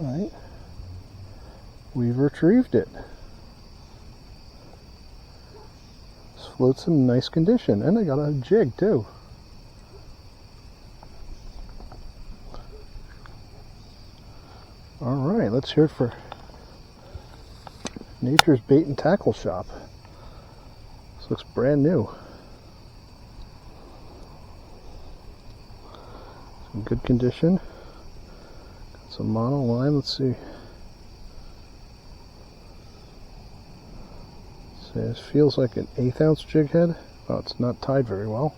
Alright. We've retrieved it. This float's in nice condition, and I got a jig too. Alright, let's hear it for Nature's Bait and Tackle Shop. This looks brand new. It's in good condition. Got some mono line, let's see. This feels like an 1/8 ounce jig head. Oh, it's not tied very well.